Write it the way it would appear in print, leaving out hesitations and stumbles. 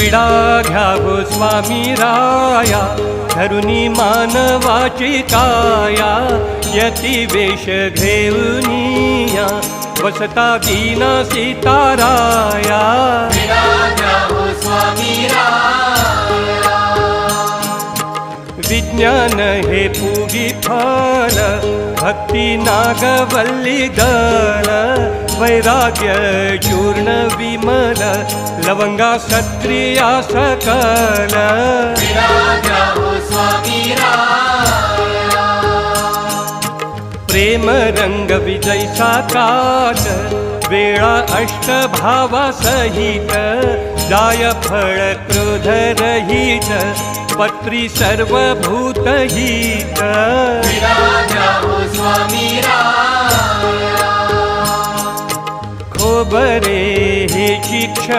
विडा घ्यावो स्वामी राया, धरुनी मानवाची काया, यती वेश घेऊनिया, वसता दीना सीताराया. विडा घ्यावो स्वामी राया. विज्ञान हे पूगी फल, भक्ती नागवल्ली दल, वैराग्य चूर्ण विमल, लवंगा क्षत्रिया सकल. विडा घ्यावो स्वामी राया. प्रेम रंग विजय साकात, वेळा अष्टभावा सहित, जाय फळ क्रोध रहित, पत्री सर्वभूत हित. विडा घ्यावो स्वामी राया. खोबरे हे शिक्ष